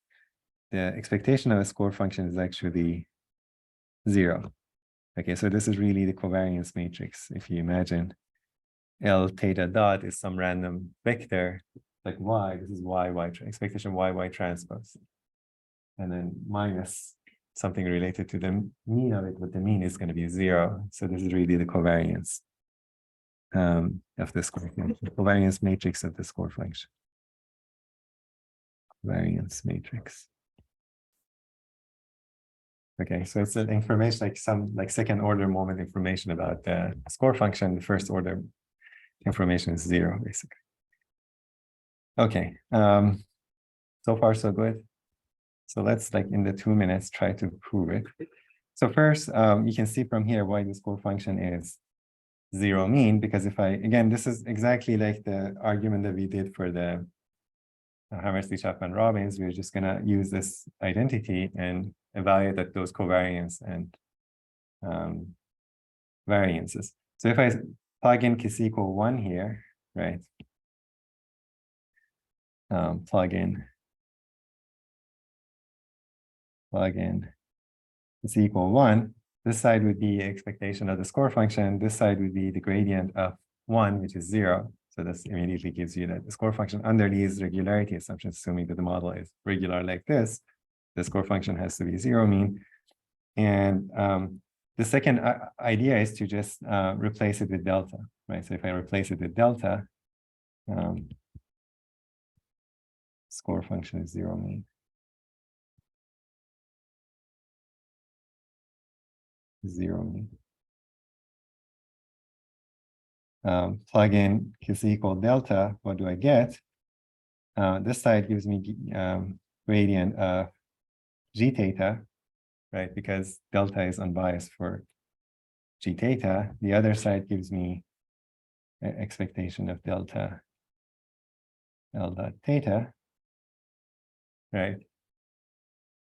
the expectation of a score function is actually 0. Okay, so this is really the covariance matrix. If you imagine L theta dot is some random vector, like y, this is y, expectation y transpose. And then minus something related to the mean of it, but the mean is going to be 0. So this is really the covariance of the score function, covariance matrix of the score function. Covariance matrix. Okay, so it's an information like some like second order moment information about the score function. The first order information is 0, basically. Okay, so far so good. So let's like in the 2 minutes try to prove it. So first, you can see from here why the score function is zero mean, because if again, this is exactly like the argument that we did for the Hammersley-Chapman-Robbins. We're just going to use this identity and evaluate that those covariance and variances. So if I plug in k equal 1 here, right? Plug in is equal 1. This side would be expectation of the score function. This side would be the gradient of 1, which is 0. So this immediately gives you that the score function under these regularity assumptions, assuming that the model is regular like this, the score function has to be zero mean. And the second idea is to just replace it with delta, right? So if I replace it with delta, score function is zero mean. Zero mean. Plug in is equal delta. What do I get? This side gives me gradient of g theta, right? Because delta is unbiased for g theta. The other side gives me an expectation of delta L dot theta, right?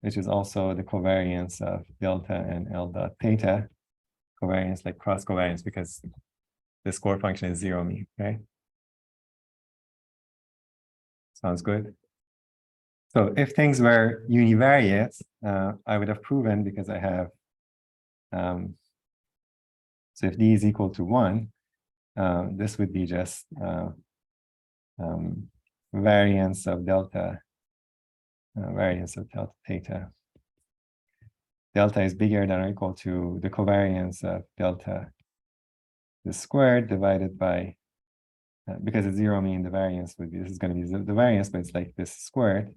Which is also the covariance of delta and L dot theta. Covariance like cross covariance because the score function is zero mean, right? Sounds good. So if things were univariate, I would have proven because I have, so if d is equal to 1, this would be just variance of delta theta. Delta is bigger than or equal to the covariance of delta the squared divided by, because it's zero mean, the variance would be, this is going to be the variance, but it's like this squared.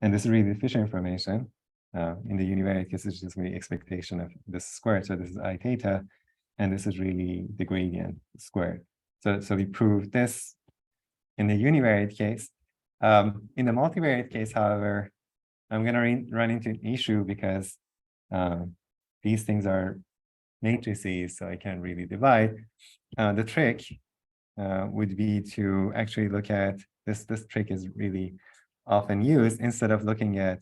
And this is really the Fisher information. In the univariate case, it's just the expectation of this squared. So this is I theta, and this is really the gradient squared. So we proved this in the univariate case. In the multivariate case, however, I'm going to run into an issue because these things are matrices, so I can't really divide. The trick would be to actually look at this. This trick is really often used instead of looking at,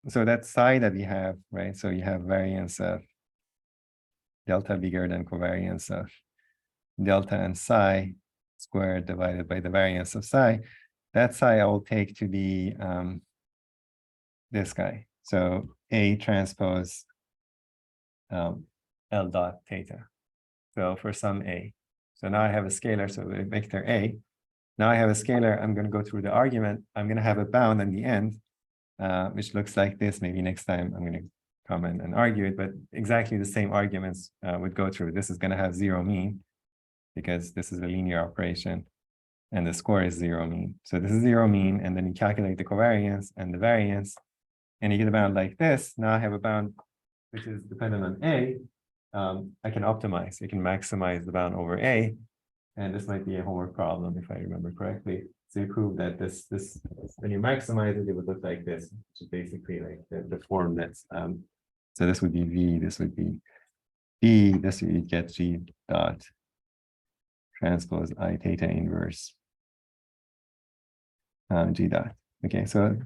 so that psi that we have, right? So you have variance of delta bigger than covariance of delta and psi squared divided by the variance of psi. That psi I will take to be this guy. So A transpose L dot theta. So for some A. So now I have a scalar, so a vector A. Now I have a scalar, I'm going to go through the argument. I'm going to have a bound in the end, which looks like this. Maybe next time I'm going to come and argue it, but exactly the same arguments would go through. This is going to have zero mean because this is a linear operation and the score is zero mean. So this is zero mean, and then you calculate the covariance and the variance, and you get a bound like this. Now I have a bound which is dependent on A. I can optimize. I can maximize the bound over A. And this might be a homework problem if I remember correctly. So you prove that this when you maximize it, it would look like this, which is basically like the form that's so this would be V, this would be B, this you get G dot transpose I theta inverse G dot. Okay, so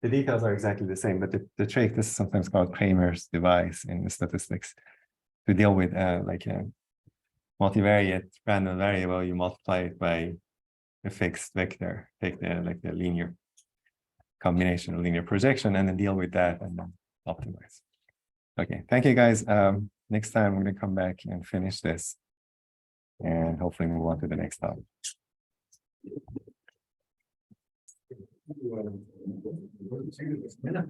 the details are exactly the same, but the trick, this is sometimes called Cramer's device in statistics to deal with like a multivariate random variable. You multiply it by a fixed vector, take the linear combination of linear projection, and then deal with that and then optimize. Okay, thank you guys. Next time I'm going to come back and finish this and hopefully move on to the next topic. Yeah,